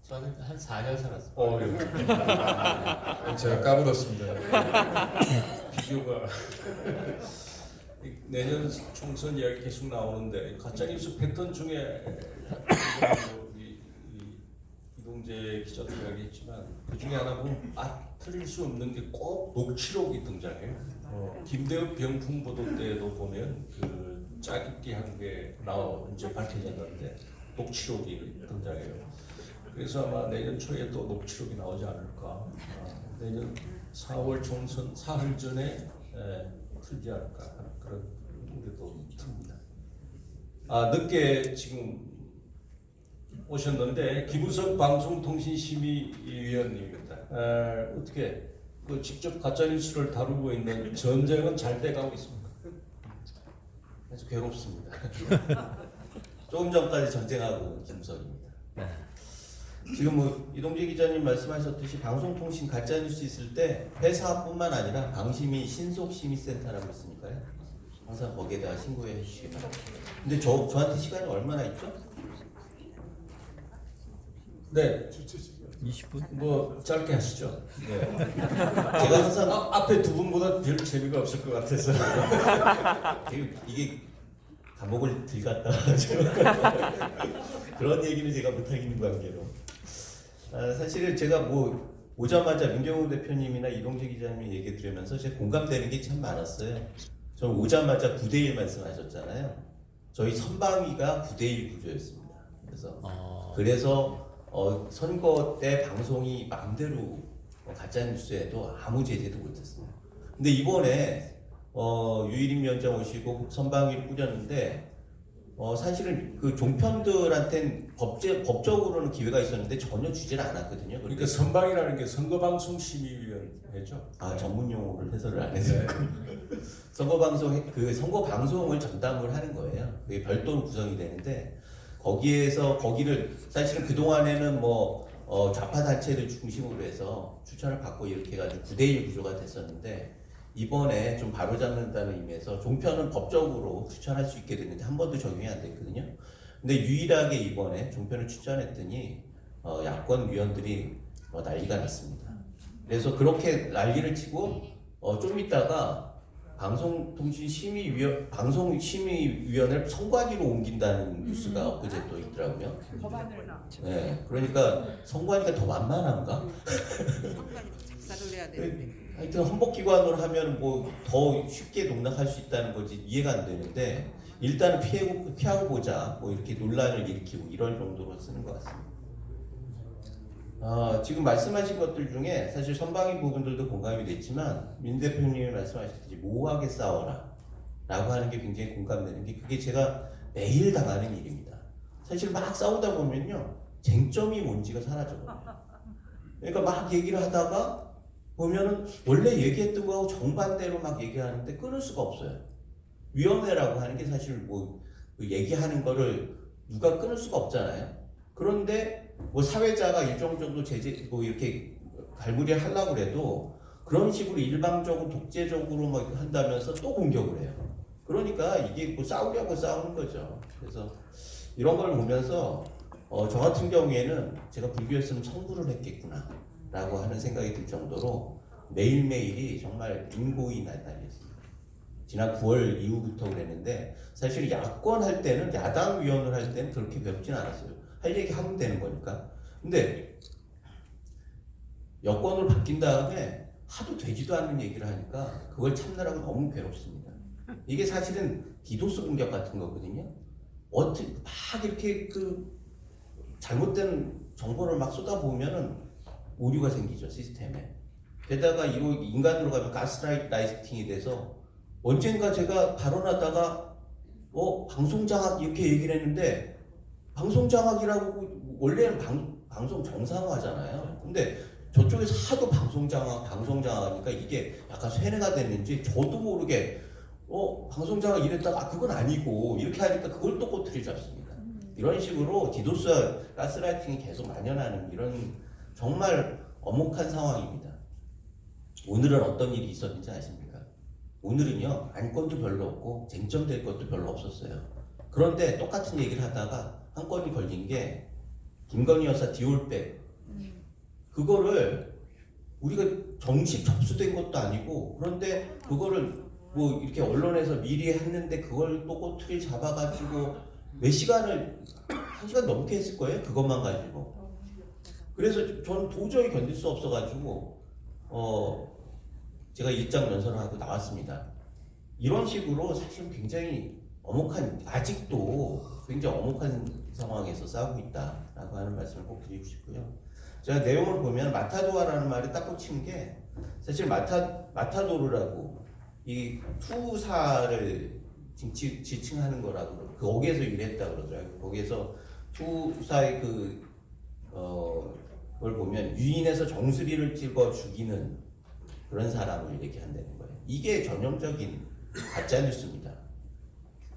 저는 한 4년 살았어요. 제가 까불었습니다. 비교가 내년 총선 이야기 계속 나오는데 가짜뉴스 패턴 중에 우리 이동재 기자도 이야기했지만 그 중에 하나 보면 틀릴 수 없는 게 꼭 녹취록이 등장해요. 김대엽 병풍 보도 때도 보면 그 짜깁기 한 게 이제 밝혀졌는데 녹취록이 등장해요. 그래서 아마 내년 초에 또 녹취록이 나오지 않을까. 내년 4월 총선 사흘 전에 틀지 않을까 하는 그런 우려도 듭니다. 늦게 지금 오셨는데 김우석 방송통신심의위원님입니다. 어떻게 직접 가짜뉴스를 다루고 있는 전쟁은 잘 돼가고 있습니다. 아주 괴롭습니다. 조금 전까지 전쟁하고 있는 김석입니다. 지금 뭐 이동재 기자님 말씀하셨듯이 방송통신 가짜뉴스 있을 때 회사뿐만 아니라 방심이 신속심의센터라고 있으니까요. 항상 거기에다가 신고해 주시기 바랍니다. 근데 저한테 시간이 얼마나 있죠? 네, 20분? 뭐 짧게 하시죠. 네. 제가 항상 앞에 두 분보다 별 재미가 없을 것 같아서. 이게 감옥을 들갔다 가지고 그런 얘기는 제가 못하겠는 관계로 사실은 제가 뭐 오자마자 민경훈 대표님이나 이동재 기자님이 얘기 들으면서 제가 공감되는 게 참 많았어요. 저는 오자마자 9대1 말씀하셨잖아요. 저희 선방위가 9대1 구조였습니다. 그래서 선거 때 방송이 마음대로 가짜뉴스에도 아무 제재도 못했습니다. 근데 이번에 유일임 위원장 오시고 선방위를 꾸렸는데 사실은 그 종편들한테는 법적으로는 기회가 있었는데 전혀 주지를 않았거든요. 그러니까 선방이라는 게 선거방송심의위원회죠. 전문 용어를 해설을 안 해서 선거 방송을 전담을 하는 거예요. 그게 별도로 구성이 되는데 거기를 사실은 그 동안에는 좌파 단체를 중심으로 해서 추천을 받고 이렇게 해가지고 9대1 구조가 됐었는데 이번에 좀 바로잡는다는 의미에서 종편은 법적으로 추천할 수 있게 됐는데 한 번도 적용이 안 됐거든요. 근데 유일하게 이번에 종편을 추천했더니 야권 위원들이 난리가 났습니다. 그래서 그렇게 난리를 치고 좀 있다가 방송심의위원회를 선관위로 옮긴다는 뉴스가 엊그제 또 있더라고요. 네, 그러니까 선관위가 더 만만한가? 작사를 해야 되는데. 하여튼 헌법기관으로 하면 더 쉽게 농락할 수 있다는 거지 이해가 안 되는데 일단은 피하고 보자 이렇게 논란을 일으키고 이런 정도로 쓰는 것 같습니다. 지금 말씀하신 것들 중에 사실 선방위 부분들도 공감이 됐지만 민 대표님이 말씀하셨듯이 모호하게 싸워라 라고 하는 게 굉장히 공감되는 게 그게 제가 매일 당하는 일입니다. 사실 막 싸우다 보면요 쟁점이 뭔지가 사라져버려요. 그러니까 막 얘기를 하다가 보면은 원래 얘기했던 거하고 정반대로 막 얘기하는데 끊을 수가 없어요. 위원회라고 하는 게 사실 그 얘기하는 거를 누가 끊을 수가 없잖아요. 그런데 사회자가 일정 정도 제재 이렇게 갈무리를 하려고 해도 그런 식으로 일방적으로 독재적으로 한다면서 또 공격을 해요. 그러니까 이게 싸우려고 싸우는 거죠. 그래서 이런 걸 보면서 저 같은 경우에는 제가 불교였으면 청구를 했겠구나 라고 하는 생각이 들 정도로 매일매일이 정말 인고의 날이었습니다. 지난 9월 이후부터 그랬는데 사실 야권 할 때는 야당 위원을 할 때는 그렇게 괴롭진 않았어요. 할 얘기 하면 되는 거니까. 근데 여권으로 바뀐 다음에 하도 되지도 않는 얘기를 하니까 그걸 참느라고 너무 괴롭습니다. 이게 사실은 디도스 공격 같은 거거든요. 어떻게 막 이렇게 잘못된 정보를 막 쏟아보면은 오류가 생기죠, 시스템에. 게다가 이거 인간으로 가면 가스라이팅이 돼서 언젠가 제가 발언하다가 방송장악 이렇게 얘기를 했는데 방송장악이라고 원래는 방송 정상화잖아요. 근데 저쪽에서 하도 방송장악하니까 이게 약간 쇠뇌가 됐는지 저도 모르게 방송장악 이랬다가 그건 아니고 이렇게 하니까 그걸 또 꼬투리 잡습니다. 이런 식으로 디도스와 가스라이팅이 계속 만연하는 이런 정말 엄혹한 상황입니다. 오늘은 어떤 일이 있었는지 아십니까? 오늘은요 안건도 별로 없고 쟁점될 것도 별로 없었어요. 그런데 똑같은 얘기를 하다가 한 건이 걸린 게 김건희 여사 디올백 그거를 우리가 정식 접수된 것도 아니고 그런데 그거를 뭐 이렇게 언론에서 미리 했는데 그걸 또 꼬투리 잡아가지고 몇 시간을 1시간 넘게 했을 거예요 그것만 가지고. 그래서 저는 도저히 견딜 수 없어가지고 제가 입장 연설을 하고 나왔습니다. 이런 식으로 사실 굉장히 엄혹한 아직도 굉장히 엄혹한 상황에서 싸우고 있다라고 하는 말씀을 꼭 드리고 싶고요. 제가 내용을 보면 마타도아라는 말이 딱 꽂힌 게 사실 마타도르라고 이 투사를 지칭하는 거라고 거기에서 유래했다 그러더라고요. 거기에서 투사의 그걸 보면 유인해서 정수리를 찔러 죽이는 그런 사람을 얘기한다는 거예요. 이게 전형적인 가짜 뉴스입니다.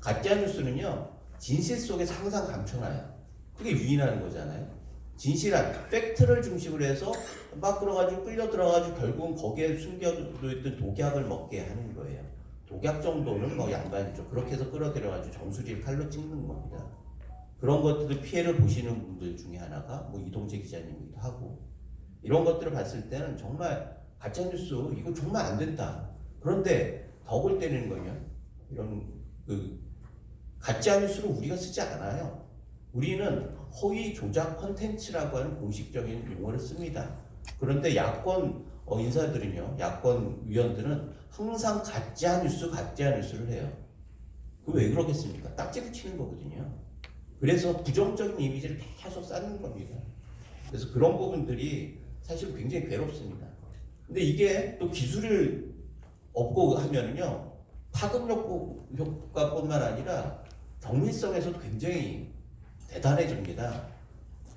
가짜 뉴스는요 진실 속에서 항상 감춰놔요. 그게 유인하는 거잖아요. 진실한 팩트를 중심으로 해서 막 끌어가지고 끌려 들어가지고 결국은 거기에 숨겨놓있던 독약을 먹게 하는 거예요. 독약 정도는 뭐 양반이죠. 그렇게 해서 끌어들여가지고 정수리를 칼로 찍는 겁니다. 그런 것들을 피해를 보시는 분들 중에 하나가 뭐 이동재 기자님이기도 하고 이런 것들을 봤을 때는 정말 가짜뉴스 이거 정말 안 된다. 그런데 더 골 때리는 거냐? 이런 가짜뉴스를 우리가 쓰지 않아요. 우리는 허위 조작 컨텐츠라고 하는 공식적인 용어를 씁니다. 그런데 야권 인사들은요, 야권 위원들은 항상 가짜뉴스를 해요. 그 왜 그러겠습니까? 딱지를 치는 거거든요. 그래서 부정적인 이미지를 계속 쌓는 겁니다. 그래서 그런 부분들이 사실 굉장히 괴롭습니다. 근데 이게 또 기술을 없고 하면은요, 파급 효과뿐만 아니라 정밀성에서도 굉장히 대단해집니다.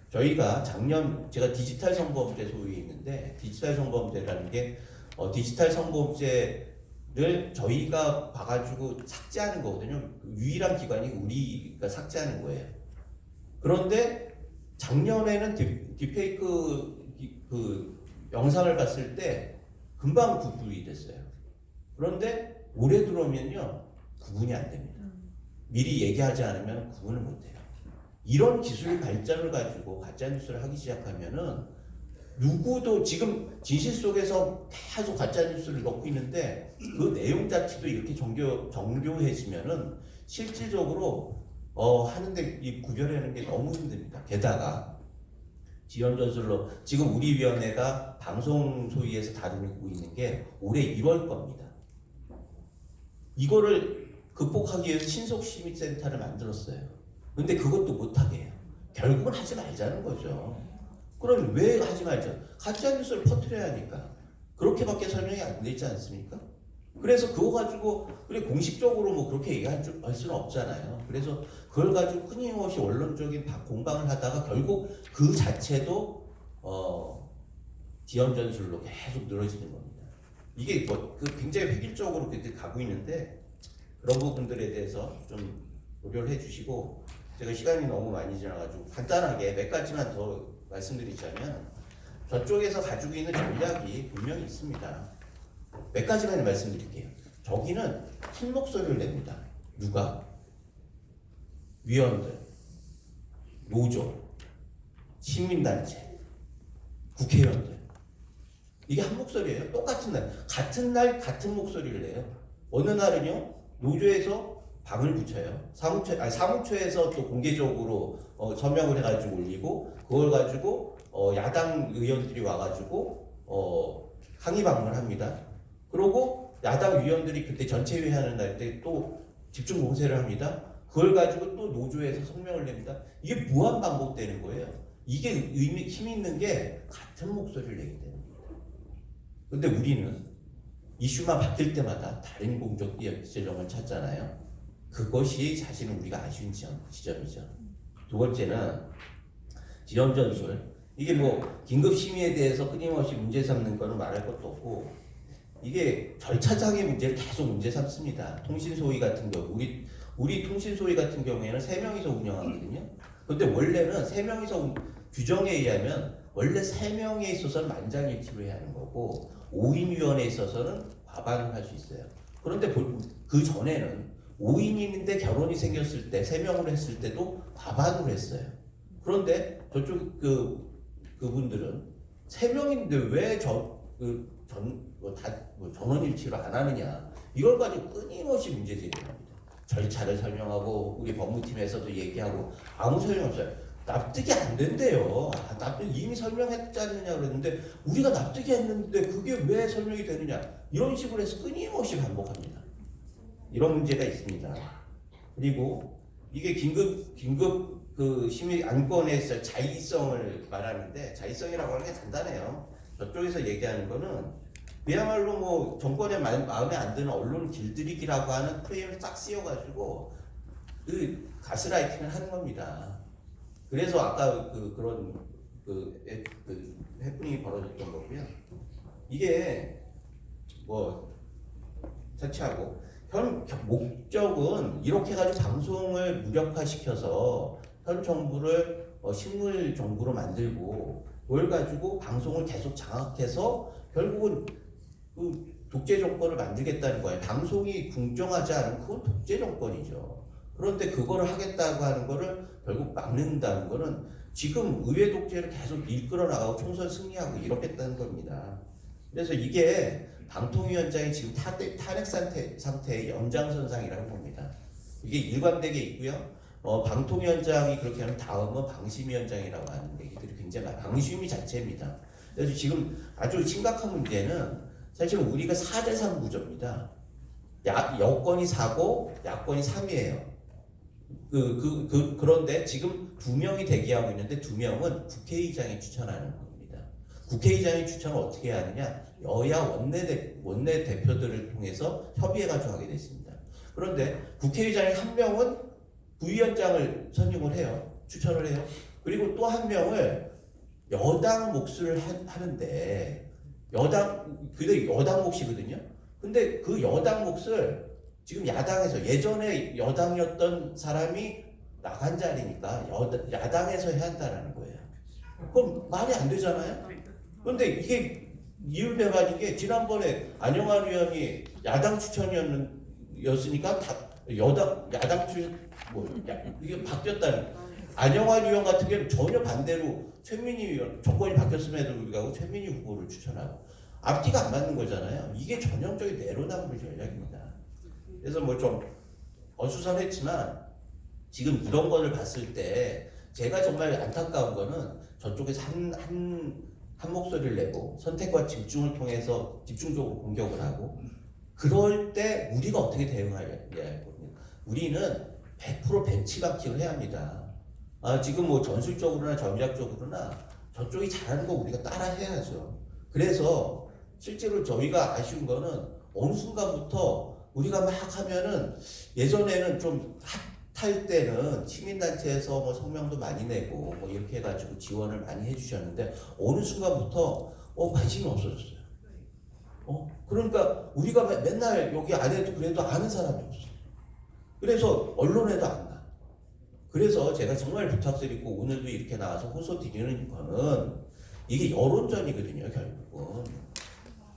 저희가 작년 제가 디지털 성범죄 소위에 있는데 디지털 성범죄라는 게 디지털 성범죄를 저희가 봐가지고 삭제하는 거거든요. 유일한 기관이 우리가 삭제하는 거예요. 그런데 작년에는 딥페이크 영상을 봤을 때 금방 구분이 됐어요. 그런데 올해 들어오면요 구분이 안 됩니다. 미리 얘기하지 않으면 구분을 못 해요. 이런 기술 발전을 가지고 가짜뉴스를 하기 시작하면은 누구도 지금 진실 속에서 계속 가짜뉴스를 넣고 있는데 그 내용 자체도 이렇게 정교해지면은 실질적으로 하는데 이 구별하는 게 너무 힘듭니다. 게다가 지연전술로 지금 우리 위원회가 방송 소위에서 다루고 있는 게 올해 1월 겁니다. 이거를 극복하기 위해서 신속심의센터를 만들었어요. 근데 그것도 못하게 해요. 결국은 하지 말자는 거죠. 그럼 왜 하지 말자? 가짜뉴스를 퍼뜨려야 하니까. 그렇게밖에 설명이 안 되지 않습니까? 그래서 그거 가지고 그래 공식적으로 뭐 그렇게 얘기할 수는 없잖아요. 그래서 그걸 가지고 끊임없이 원론적인 공방을 하다가 결국 그 자체도 지연전술로 계속 늘어지는 겁니다. 이게 뭐 굉장히 획일적으로 가고 있는데 그런 부분들에 대해서 좀 고려를 해주시고 제가 시간이 너무 많이 지나가지고 간단하게 몇 가지만 더 말씀드리자면 저쪽에서 가지고 있는 전략이 분명히 있습니다. 몇 가지만 말씀드릴게요. 저기는 큰 목소리를 냅니다. 누가? 위원들, 노조, 시민단체, 국회의원들. 이게 한 목소리예요. 똑같은 날 같은 목소리를 내요. 어느 날은요 노조에서 방을 붙여요. 사무처에서 또 공개적으로 서명을 해가지고 올리고 그걸 가지고 야당 의원들이 와가지고 항의 방문을 합니다. 그리고 야당 위원들이 그때 전체회의 하는 날 때 또 집중 공세를 합니다. 그걸 가지고 또 노조에서 성명을 냅니다. 이게 무한 반복되는 거예요. 이게 힘 있는 게 같은 목소리를 내기 때문입니다. 근데 우리는 이슈만 바뀔 때마다 다른 공적 지점을 찾잖아요. 그것이 사실은 우리가 아쉬운 지점이죠. 두 번째는 지연전술. 이게 뭐 긴급 심의에 대해서 끊임없이 문제 삼는 거는 말할 것도 없고 이게 절차상의 문제를 계속 문제 삼습니다. 통신소위 같은 경우 우리 통신소위 같은 경우에는 3명이서 운영하거든요. 근데 원래는 3명이서 규정에 의하면 원래 3명에 있어서는 만장일치로 해야 하는 거고 5인 위원회에 있어서는 과반을 할 수 있어요. 그런데 그 전에는 5인인데 결혼이 생겼을 때 3명으로 했을 때도 과반으로 했어요. 그런데 저쪽 그분들은 3명인데 왜 전원일치로 안 하느냐, 이걸 가지고 끊임없이 문제 제기합니다. 절차를 설명하고 우리 법무팀에서도 얘기하고 아무 소용없어요. 납득이 안 된대요. 이미 설명했지 않느냐 그랬는데 우리가 납득이 했는데 그게 왜 설명이 되느냐, 이런 식으로 해서 끊임없이 반복합니다. 이런 문제가 있습니다. 그리고 이게 긴급 그 심의 안건에서 자의성을 말하는데, 자의성이라고 하는 게 간단해요. 저쪽에서 얘기하는 거는 그야말로 뭐 정권의 마음에 안 드는 언론 길들이기라고 하는 프레임을 딱 씌워가지고 그 가스라이팅을 하는 겁니다. 그래서 아까 그런 해프닝이 벌어졌던 거고요. 이게 뭐 차치하고 현 목적은 이렇게 해가지고 방송을 무력화시켜서 현 정부를 식물 정부로 만들고 그걸 가지고 방송을 계속 장악해서 결국은 그 독재 정권을 만들겠다는 거예요. 방송이 궁정하지 않으면 그건 독재 정권이죠. 그런데 그거를 하겠다고 하는 거를 결국 막는다는 거는 지금 의회 독재를 계속 이끌어 나가고 총선 승리하고 이렇겠다는 겁니다. 그래서 이게 방통위원장이 지금 탄핵 상태의 연장선상이라고 봅니다. 이게 일관되게 있고요. 방통위원장이 그렇게 하면 다음은 방심위원장이라고 하는 얘기들이 굉장히 많아요. 방심위 자체입니다. 그래서 지금 아주 심각한 문제는 사실 우리가 4대3 구조입니다. 여권이 4고 야권이 3이에요. 그런데 지금 2명이 대기하고 있는데 2명은 국회의장이 추천하는 겁니다. 국회의장이 추천을 어떻게 하느냐? 여야 원내 대표들을 통해서 협의해가지고 하게 됐습니다. 그런데 국회의장이 1명은 부위원장을 선임을 해요. 추천을 해요. 그리고 또 1명을 여당 몫을 하는데 그게 여당 몫이거든요. 근데 그 여당 몫을 지금 야당에서, 예전에 여당이었던 사람이 나간 자리니까 야당에서 해야 한다는 거예요. 그럼 말이 안 되잖아요. 그런데 이게 이율배반인 게 지난번에 안영환 의원이 야당 추천이었으니까 다 야당 추천 이게 바뀌었다는. 안영환 의원 같은 경우는 전혀 반대로 최민희 의원, 정권이 바뀌었음에도 불구하고 최민희 후보를 추천하고 앞뒤가 안 맞는 거잖아요. 이게 전형적인 내로남불 전략입니다. 그래서 뭐 좀 어수선했지만 지금 이런 거를 봤을 때 제가 정말 안타까운 거는 저쪽에서 한 목소리를 내고 선택과 집중을 통해서 집중적으로 공격을 하고, 그럴 때 우리가 어떻게 대응해야 할 겁니다. 우리는 100% 벤치마킹을 해야 합니다. 지금 뭐 전술적으로나 전략적으로나 저쪽이 잘하는 거 우리가 따라 해야죠. 그래서 실제로 저희가 아쉬운 거는 어느 순간부터 우리가 막 하면은, 예전에는 좀 핫할 때는 시민단체에서 뭐 성명도 많이 내고 뭐 이렇게 해가지고 지원을 많이 해주셨는데 어느 순간부터 관심이 없어졌어요. 그러니까 우리가 맨날 여기 안에도 그래도 아는 사람이 없어요. 그래서 언론에도 안 나. 그래서 제가 정말 부탁드리고 오늘도 이렇게 나와서 호소 드리는 거는 이게 여론전이거든요. 결국은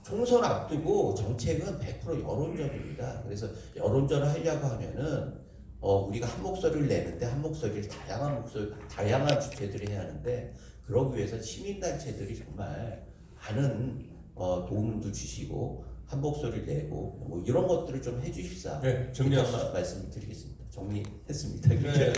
총선 앞두고 정책은 100% 여론전입니다. 그래서 여론전을 하려고 하면은 우리가 한 목소리를 내는데 한 목소리를 다양한 주체들이 해야 하는데, 그러기 위해서 시민단체들이 정말 많은 도움도 주시고 한 목소리를 내고 뭐 이런 것들을 좀 해주십사. 네, 정리하시죠. 말씀을 드리겠습니다. 정리했습니다. 네.